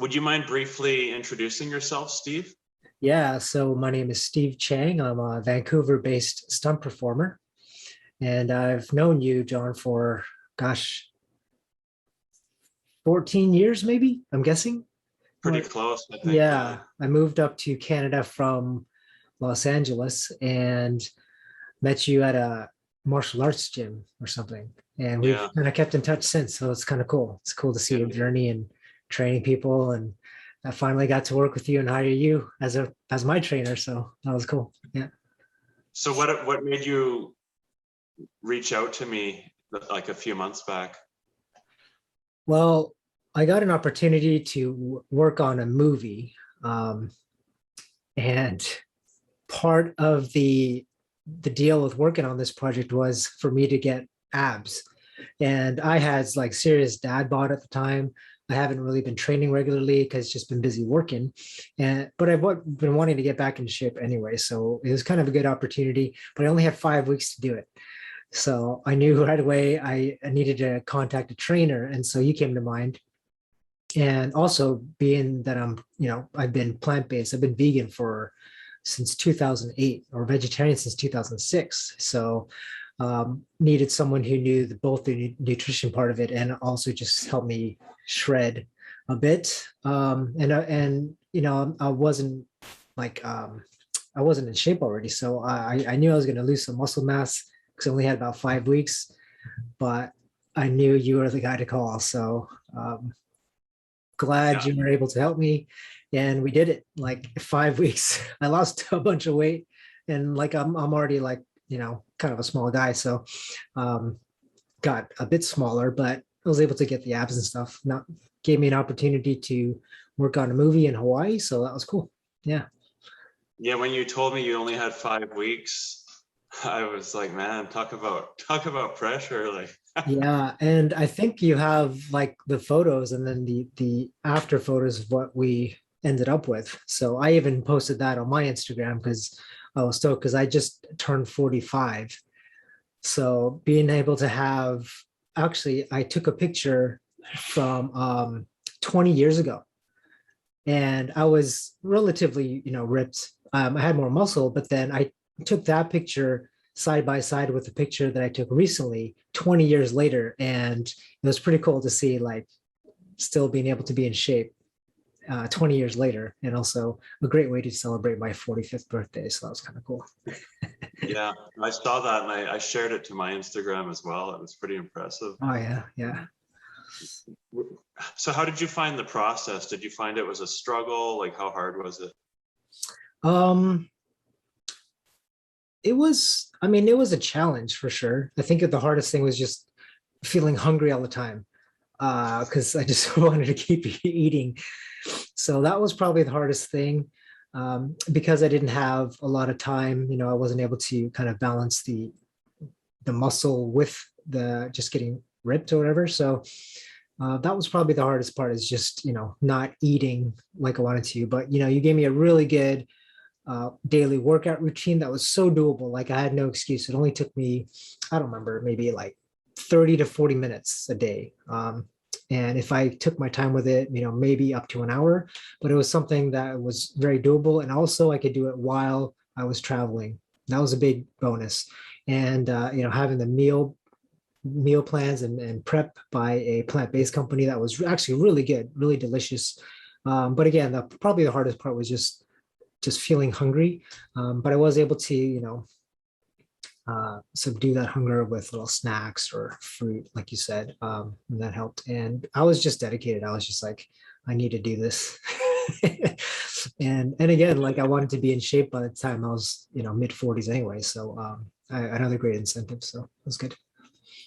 Would you mind briefly introducing yourself, Steve? Yeah, so my name is Steve Chang. I'm a Vancouver-based stunt performer, and I've known you, John, for gosh, 14 years, maybe, I'm guessing. Pretty Or close, I think. Yeah. yeah, I moved up to Canada from Los Angeles and met you at a martial arts gym or something. And we've Yeah. kind of kept in touch since, so it's kind of cool. It's cool to see Yeah. your journey and training people. And I finally got to work with you and hire you as my trainer, so that was cool. Yeah. So what made you reach out to me like a few months back? Well, I got an opportunity to work on a movie, and part of the deal with working on this project was for me to get abs. And I had like serious dad bod at the time. I haven't really been training regularly because just been busy working, but I've been wanting to get back in shape anyway. So it was kind of a good opportunity, but I only had 5 weeks to do it. So I knew right away I needed to contact a trainer, and so you came to mind. And also being that I've been plant-based, I've been vegan since 2008 or vegetarian since 2006. So needed someone who knew both the nutrition part of it and also just help me shred a bit. I wasn't like I wasn't in shape already, so I knew I was going to lose some muscle mass because I only had about 5 weeks. But I knew you were the guy to call, so glad Yeah. you were able to help me. And we did it like 5 weeks. I lost a bunch of weight, and like I'm already like kind of a small guy, so got a bit smaller, but I was able to get the abs and stuff. Now gave me an opportunity to work on a movie in Hawaii, so that was cool. Yeah. Yeah, when you told me you only had 5 weeks, I was like, man, talk about pressure. Like, Yeah, and I think you have like the photos and then the after photos of what we ended up with. So I even posted that on my Instagram because I was stoked because I just turned 45. So being able to have actually I took a picture from 20 years ago, and I was relatively, ripped. I had more muscle, but then I took that picture side by side with the picture that I took recently, 20 years later. And it was pretty cool to see like still being able to be in shape 20 years later, and also a great way to celebrate my 45th birthday. So that was kind of cool. yeah, I saw that and I shared it to my Instagram as well. It was pretty impressive. Oh yeah, yeah. So how did you find the process? Did you find it was a struggle? Like, how hard was it? Um, it was a challenge for sure. I think that the hardest thing was just feeling hungry all the time because I just wanted to keep eating. So that was probably the hardest thing, because I didn't have a lot of time. I wasn't able to kind of balance the muscle with the just getting ripped or whatever. So that was probably the hardest part, is just not eating like I wanted to. But you gave me a really good daily workout routine that was so doable. Like I had no excuse. It only took me, I don't remember, maybe like 30 to 40 minutes a day. And if I took my time with it, maybe up to an hour, but it was something that was very doable. And also I could do it while I was traveling. That was a big bonus. And, having the meal plans and prep by a plant-based company that was actually really good, really delicious. But again, probably the hardest part was just feeling hungry. But I was able to, subdue that hunger with little snacks or fruit, like you said, and that helped. And I was just dedicated. I was just like, I need to do this. and again, like I wanted to be in shape by the time I was, mid 40s anyway. So another great incentive. So it was good.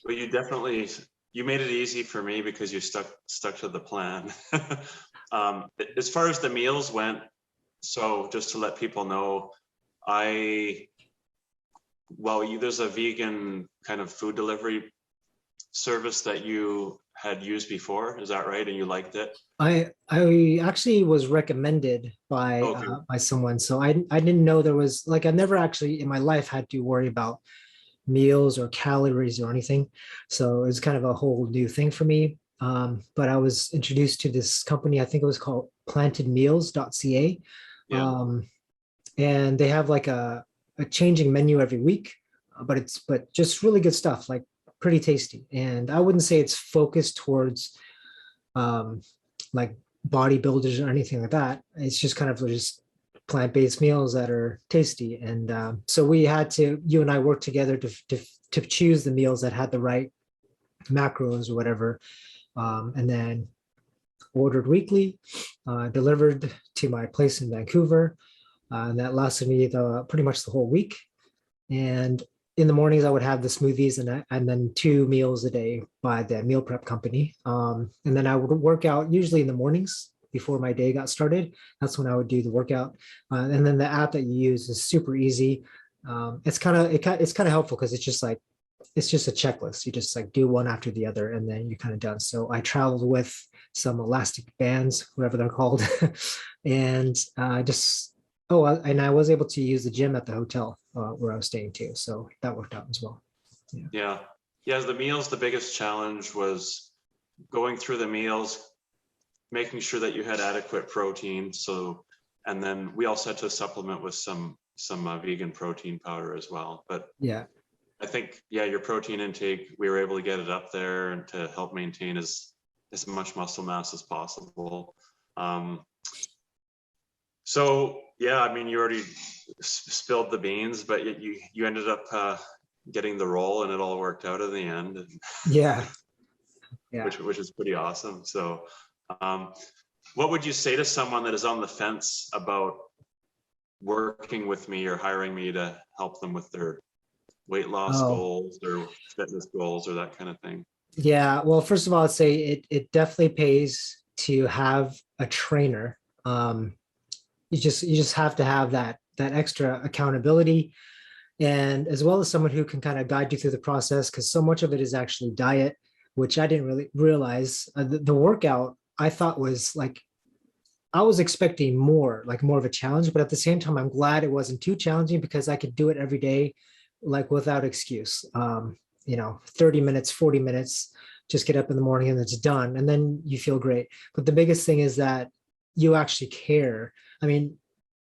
Well, you made it easy for me because you stuck to the plan. As far as the meals went, so just to let people know, there's a vegan kind of food delivery service that you had used before. Is that right? And you liked it? I actually was recommended by Okay. by someone, so I didn't know there was like I never actually in my life had to worry about meals or calories or anything, so it was kind of a whole new thing for me. but I was introduced to this company. I think it was called plantedmeals.ca. Yeah. And they have like a changing menu every week, but just really good stuff, like pretty tasty. And I wouldn't say it's focused towards um, like bodybuilders or anything like that. It's just kind of just plant-based meals that are tasty. And so you and I worked together to choose the meals that had the right macros or whatever, and then ordered weekly, delivered to my place in Vancouver. And that lasted me pretty much the whole week. And in the mornings, I would have the smoothies and then 2 meals a day by the meal prep company. And then I would work out usually in the mornings before my day got started. That's when I would do the workout. And then the app that you use is super easy. It's kind of helpful because it's just a checklist. You just like do one after the other, and then you're kind of done. So I traveled with some elastic bands, whatever they're called, and just and I was able to use the gym at the hotel where I was staying too. So that worked out as well. Yeah. Yeah. The meals, the biggest challenge was going through the meals, making sure that you had adequate protein. So, and then we also had to supplement with some vegan protein powder as well. But yeah, I think, yeah, your protein intake, we were able to get it up there and to help maintain as much muscle mass as possible. So yeah, I mean, you already spilled the beans, but you ended up getting the role, and it all worked out in the end. yeah. Which is pretty awesome. So, what would you say to someone that is on the fence about working with me or hiring me to help them with their weight loss goals or fitness goals or that kind of thing? Yeah. Well, first of all, I'd say it definitely pays to have a trainer. You just have to have that extra accountability, and as well as someone who can kind of guide you through the process, because so much of it is actually diet, which I didn't really realize. The workout I thought was like, I was expecting more of a challenge, but at the same time, I'm glad it wasn't too challenging because I could do it every day, like without excuse. 30 minutes, 40 minutes, just get up in the morning and it's done. And then you feel great. But the biggest thing is that you actually care. I mean,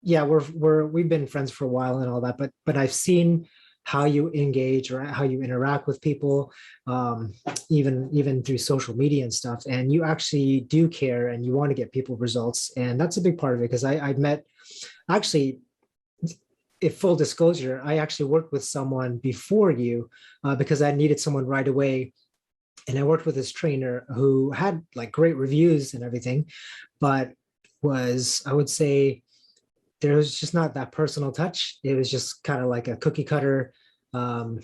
yeah, we've been friends for a while and all that, but I've seen how you engage or how you interact with people, even through social media and stuff, and you actually do care and you want to get people results, and that's a big part of it. Because I met, actually, if full disclosure, I actually worked with someone before you because I needed someone right away, and I worked with this trainer who had like great reviews and everything, but I would say, there was just not that personal touch. It was just kind of like a cookie cutter kind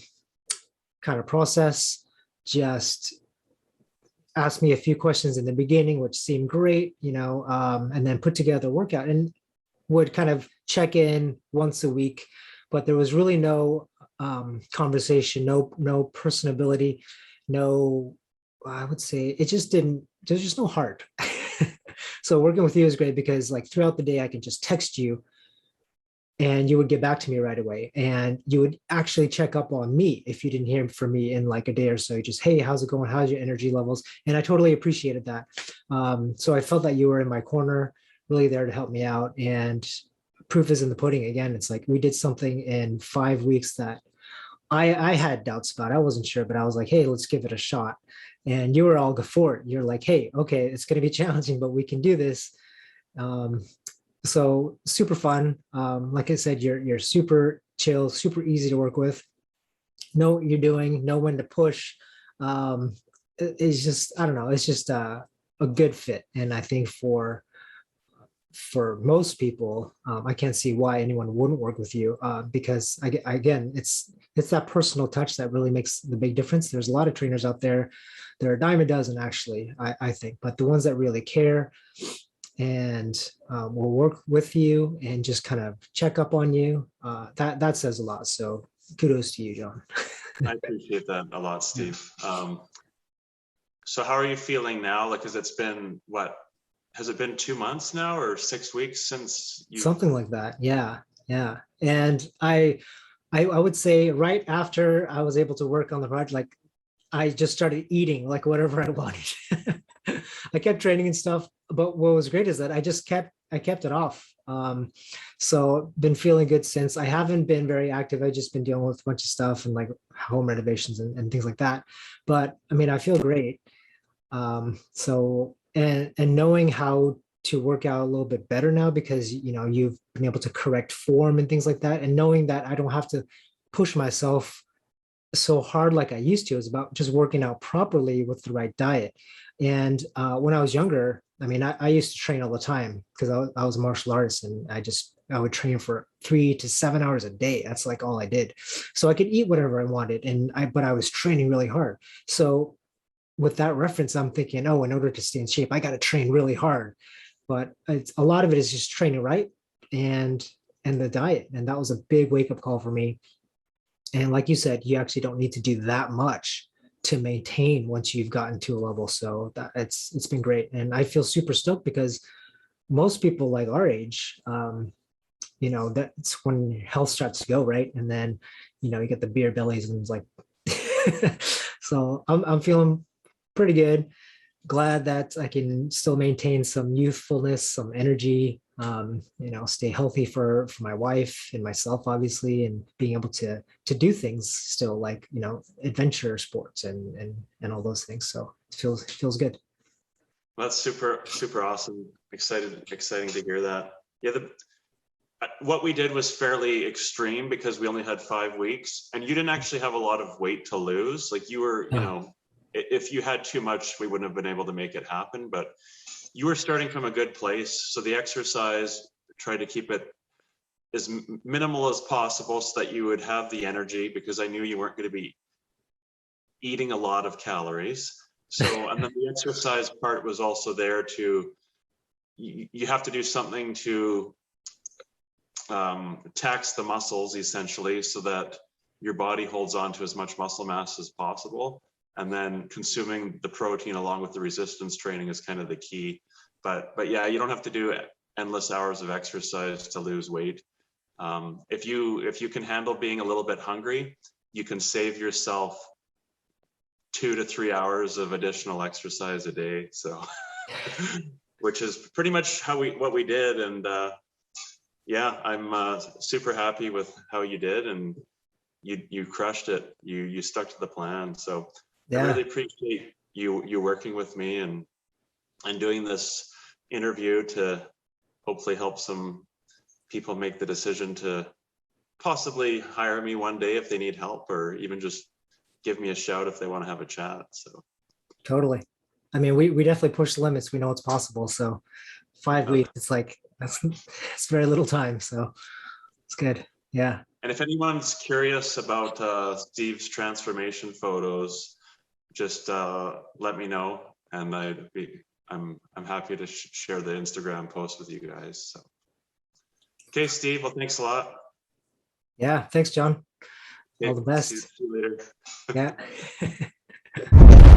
of process. Just asked me a few questions in the beginning, which seemed great, and then put together a workout and would kind of check in once a week. But there was really no conversation, no personability, no, I would say it just didn't, there's just no heart. So working with you is great because like throughout the day, I can just text you and you would get back to me right away. And you would actually check up on me if you didn't hear from me in like a day or so. Just, hey, how's it going? How's your energy levels? And I totally appreciated that. So I felt that you were in my corner, really there to help me out. And proof is in the pudding again. It's like we did something in 5 weeks that I had doubts about. I wasn't sure, but I was like, hey, let's give it a shot. And you were all for it. You're like, hey, okay, it's going to be challenging, but we can do this. So super fun. Like I said, you're super chill, super easy to work with. Know what you're doing, know when to push. It's just, I don't know, it's just a good fit. And I think for most people, I can't see why anyone wouldn't work with you because again, it's that personal touch that really makes the big difference. There's a lot of trainers out there. There are a dime a dozen, actually, I think, but the ones that really care and will work with you and just kind of check up on you, that says a lot. So kudos to you, John. I appreciate that a lot, Steve. So how are you feeling now? Like, because it's been has it been 2 months now or 6 weeks since you? Something like that. Yeah. And I would say right after I was able to work on the project, like I just started eating like whatever I wanted. I kept training and stuff, but what was great is that I kept it off. So been feeling good since. I haven't been very active. I've just been dealing with a bunch of stuff and like home renovations and things like that. But I mean, I feel great. So and knowing how to work out a little bit better now because you've been able to correct form and things like that, and knowing that I don't have to push myself so hard like I used to. It's about just working out properly with the right diet. And when I was younger, I mean, I used to train all the time because I was a martial artist, and I would train for 3 to 7 hours a day. That's like all I did. So I could eat whatever I wanted, but I was training really hard. So with that reference, I'm thinking, oh, in order to stay in shape, I got to train really hard. But a lot of it is just training right and the diet. And that was a big wake up call for me. And like you said, you actually don't need to do that much to maintain once you've gotten to a level. So it's been great. And I feel super stoked because most people like our age, that's when health starts to go, right? And then, you get the beer bellies and it's like, so I'm feeling pretty good. Glad that I can still maintain some youthfulness, some energy, stay healthy for my wife and myself, obviously, and being able to do things still like, adventure sports and all those things. So it feels good. Well, that's super, super awesome. Exciting to hear that. Yeah, what we did was fairly extreme because we only had 5 weeks, and you didn't actually have a lot of weight to lose. Like you were, if you had too much, we wouldn't have been able to make it happen, but you were starting from a good place. So the exercise, try to keep it as minimal as possible so that you would have the energy, because I knew you weren't going to be eating a lot of calories. So, and then the exercise part was also there you have to do something to tax the muscles essentially so that your body holds on to as much muscle mass as possible. And then consuming the protein along with the resistance training is kind of the key. But yeah, you don't have to do endless hours of exercise to lose weight. If you can handle being a little bit hungry, you can save yourself 2 to 3 hours of additional exercise a day. So, which is pretty much what we did. And yeah, I'm super happy with how you did, and you crushed it. You stuck to the plan. So. Yeah. I really appreciate you working with me and doing this interview to hopefully help some people make the decision to possibly hire me one day if they need help, or even just give me a shout if they want to have a chat. So totally. I mean, we definitely push the limits. We know it's possible. So 5 weeks, it's like it's very little time. So it's good. Yeah. And if anyone's curious about Steve's transformation photos, just let me know, and I'm happy to share the Instagram post with you guys. So, okay, Steve. Well, thanks a lot. Yeah, thanks, John. Okay, all the best. See you later. Yeah.